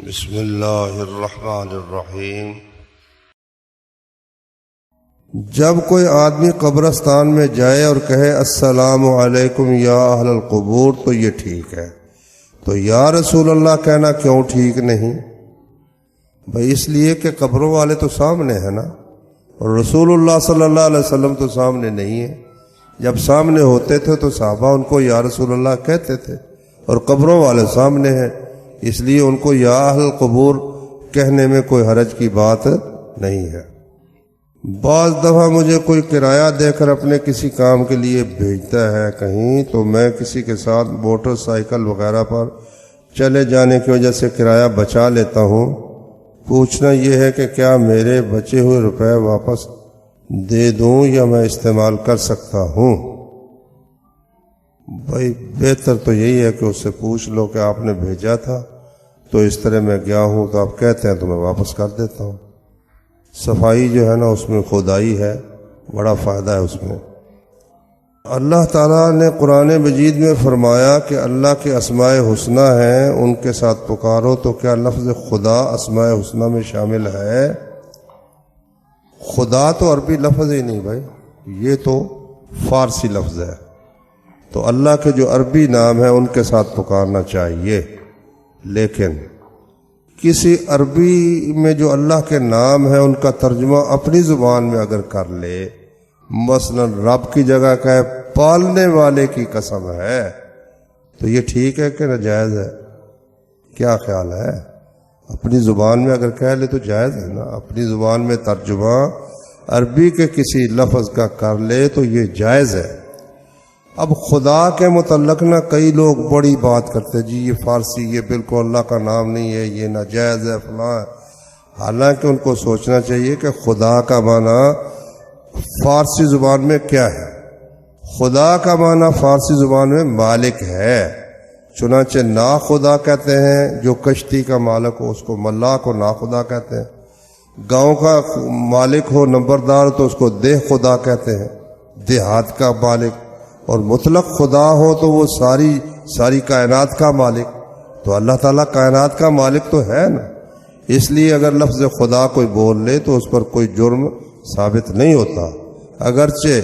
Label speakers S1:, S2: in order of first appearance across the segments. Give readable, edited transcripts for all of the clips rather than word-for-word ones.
S1: بسم اللہ الرحمن الرحیم۔ جب کوئی آدمی قبرستان میں جائے اور کہے السلام علیکم یا اہل القبور تو یہ ٹھیک ہے، تو یا رسول اللہ کہنا کیوں ٹھیک نہیں؟ بھائی اس لیے کہ قبروں والے تو سامنے ہیں نا، اور رسول اللہ صلی اللہ علیہ وسلم تو سامنے نہیں ہے۔ جب سامنے ہوتے تھے تو صحابہ ان کو یا رسول اللہ کہتے تھے، اور قبروں والے سامنے ہیں، اس لیے ان کو یا اہل القبور کہنے میں کوئی حرج کی بات نہیں ہے۔ بعض دفعہ مجھے کوئی کرایہ دے کر اپنے کسی کام کے لیے بھیجتا ہے کہیں، تو میں کسی کے ساتھ موٹر سائیکل وغیرہ پر چلے جانے کی وجہ سے کرایہ بچا لیتا ہوں۔ پوچھنا یہ ہے کہ کیا میرے بچے ہوئے روپے واپس دے دوں یا میں استعمال کر سکتا ہوں؟ بھائی بہتر تو یہی ہے کہ اس سے پوچھ لو کہ آپ نے بھیجا تھا تو اس طرح میں گیا ہوں، تو آپ کہتے ہیں تو میں واپس کر دیتا ہوں۔ صفائی جو ہے نا اس میں خدائی ہے، بڑا فائدہ ہے اس میں۔ اللہ تعالیٰ نے قرآن مجید میں فرمایا کہ اللہ کے اسماء حسنی ہیں، ان کے ساتھ پکارو، تو کیا لفظ خدا اسماء حسنی میں شامل ہے؟ خدا تو عربی لفظ ہی نہیں بھائی، یہ تو فارسی لفظ ہے، تو اللہ کے جو عربی نام ہیں ان کے ساتھ پکارنا چاہیے۔ لیکن کسی عربی میں جو اللہ کے نام ہیں ان کا ترجمہ اپنی زبان میں اگر کر لے، مثلا رب کی جگہ کہے پالنے والے کی قسم ہے، تو یہ ٹھیک ہے کہ ناجائز ہے؟ کیا خیال ہے؟ اپنی زبان میں اگر کہہ لے تو جائز ہے نا۔ اپنی زبان میں ترجمہ عربی کے کسی لفظ کا کر لے تو یہ جائز ہے۔ اب خدا کے متعلق نہ کئی لوگ بڑی بات کرتے، جی یہ فارسی، یہ بالکل اللہ کا نام نہیں ہے، یہ ناجائز ہے، فلاں۔ حالانکہ ان کو سوچنا چاہیے کہ خدا کا معنی فارسی زبان میں کیا ہے۔ خدا کا معنی فارسی زبان میں مالک ہے، چنانچہ نا خدا کہتے ہیں، جو کشتی کا مالک ہو اس کو ملاح کو نا خدا کہتے ہیں، گاؤں کا مالک ہو نمبردار تو اس کو دیہ خدا کہتے ہیں، دیہات کا مالک، اور مطلق خدا ہو تو وہ ساری کائنات کا مالک۔ تو اللہ تعالیٰ کائنات کا مالک تو ہے نا، اس لیے اگر لفظ خدا کوئی بول لے تو اس پر کوئی جرم ثابت نہیں ہوتا۔ اگرچہ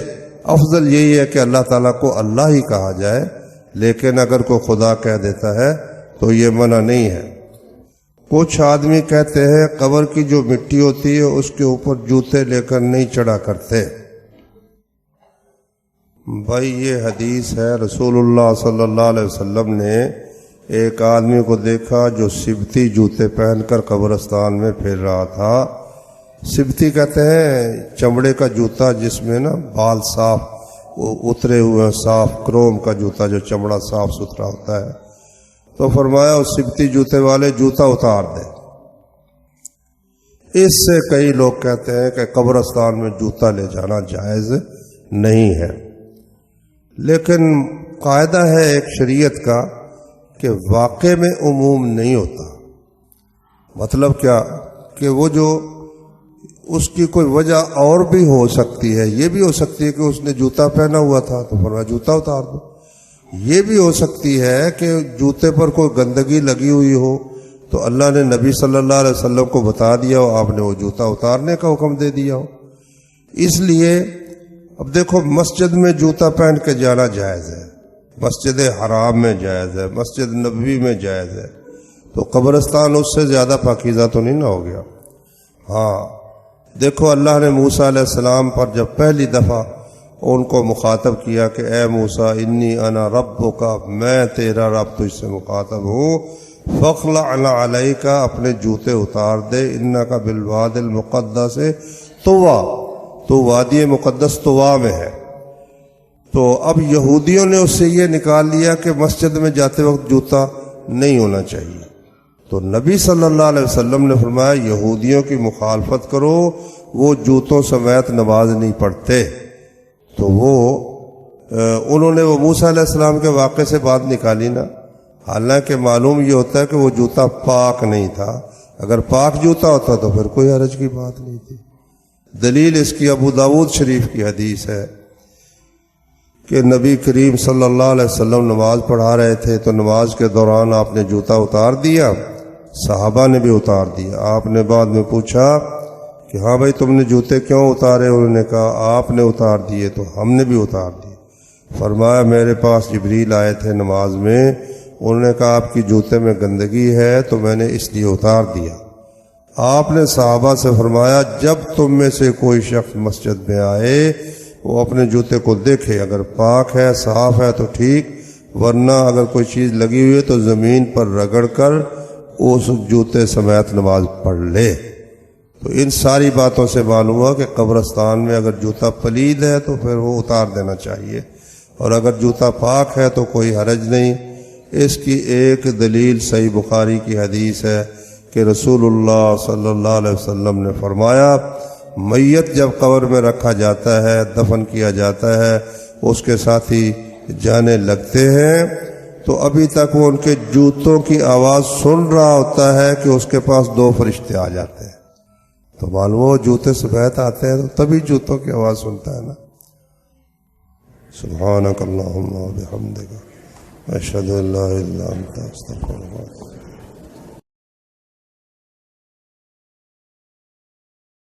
S1: افضل یہی ہے کہ اللہ تعالیٰ کو اللہ ہی کہا جائے، لیکن اگر کوئی خدا کہہ دیتا ہے تو یہ منع نہیں ہے۔ کچھ آدمی کہتے ہیں قبر کی جو مٹی ہوتی ہے اس کے اوپر جوتے لے کر نہیں چڑھا کرتے۔ بھائی یہ حدیث ہے، رسول اللہ صلی اللہ علیہ وسلم نے ایک آدمی کو دیکھا جو سبتی جوتے پہن کر قبرستان میں پھر رہا تھا۔ سبتی کہتے ہیں چمڑے کا جوتا جس میں نا بال صاف اترے ہوئے، صاف کروم کا جوتا جو چمڑا صاف ستھرا ہوتا ہے۔ تو فرمایا اس سبتی جوتے والے جوتا اتار دے۔ اس سے کئی لوگ کہتے ہیں کہ قبرستان میں جوتا لے جانا جائز نہیں ہے، لیکن قاعدہ ہے ایک شریعت کا کہ واقع میں عموم نہیں ہوتا۔ مطلب کیا کہ وہ جو اس کی کوئی وجہ اور بھی ہو سکتی ہے، یہ بھی ہو سکتی ہے کہ اس نے جوتا پہنا ہوا تھا تو فرمایا جوتا اتار دو۔ یہ بھی ہو سکتی ہے کہ جوتے پر کوئی گندگی لگی ہوئی ہو تو اللہ نے نبی صلی اللہ علیہ وسلم کو بتا دیا ہو، آپ نے وہ جوتا اتارنے کا حکم دے دیا ہو۔ اس لیے اب دیکھو مسجد میں جوتا پہن کے جانا جائز ہے، مسجد حرام میں جائز ہے، مسجد نبوی میں جائز ہے، تو قبرستان اس سے زیادہ پاکیزہ تو نہیں نہ ہو گیا؟ ہاں دیکھو اللہ نے موسیٰ علیہ السلام پر جب پہلی دفعہ ان کو مخاطب کیا کہ اے موسیٰ انی انا ربک، میں تیرا رب، تجھ سے مخاطب ہوں، فاخلع علیک، اپنے جوتے اتار دے، انک بالوادی المقدس طویٰ، تو وادی مقدس طویٰ میں ہے۔ تو اب یہودیوں نے اس سے یہ نکال لیا کہ مسجد میں جاتے وقت جوتا نہیں ہونا چاہیے، تو نبی صلی اللہ علیہ وسلم نے فرمایا یہودیوں کی مخالفت کرو، وہ جوتوں سمیت نماز نہیں پڑھتے۔ تو انہوں نے وہ موسیٰ علیہ السلام کے واقعے سے بات نکالی نا، حالانکہ معلوم یہ ہوتا ہے کہ وہ جوتا پاک نہیں تھا، اگر پاک جوتا ہوتا تو پھر کوئی حرج کی بات نہیں تھی۔ دلیل اس کی ابو داؤد شریف کی حدیث ہے کہ نبی کریم صلی اللہ علیہ وسلم نماز پڑھا رہے تھے، تو نماز کے دوران آپ نے جوتا اتار دیا، صحابہ نے بھی اتار دیا۔ آپ نے بعد میں پوچھا کہ ہاں بھائی تم نے جوتے کیوں اتارے؟ انہوں نے کہا آپ نے اتار دیے تو ہم نے بھی اتار دیے۔ فرمایا میرے پاس جبریل آئے تھے نماز میں، انہوں نے کہا آپ کی جوتے میں گندگی ہے تو میں نے اس لیے اتار دیا۔ آپ نے صحابہ سے فرمایا جب تم میں سے کوئی شخص مسجد میں آئے وہ اپنے جوتے کو دیکھے، اگر پاک ہے صاف ہے تو ٹھیک، ورنہ اگر کوئی چیز لگی ہوئی ہے تو زمین پر رگڑ کر اس جوتے سمیت نماز پڑھ لے۔ تو ان ساری باتوں سے معلوم ہوا کہ قبرستان میں اگر جوتا پلید ہے تو پھر وہ اتار دینا چاہیے، اور اگر جوتا پاک ہے تو کوئی حرج نہیں۔ اس کی ایک دلیل صحیح بخاری کی حدیث ہے کہ رسول اللہ صلی اللہ علیہ وسلم نے فرمایا میت جب قبر میں رکھا جاتا ہے، دفن کیا جاتا ہے، اس کے ساتھی جانے لگتے ہیں تو ابھی تک وہ ان کے جوتوں کی آواز سن رہا ہوتا ہے کہ اس کے پاس 2 فرشتے آ جاتے ہیں۔ تو معلوم ہو جوتے سفید آتے ہیں تو تبھی جوتوں کی آواز سنتا ہے نا۔ سبحانک اللہم و بحمدک اشہد ان لا الہ الا انت استغفرک۔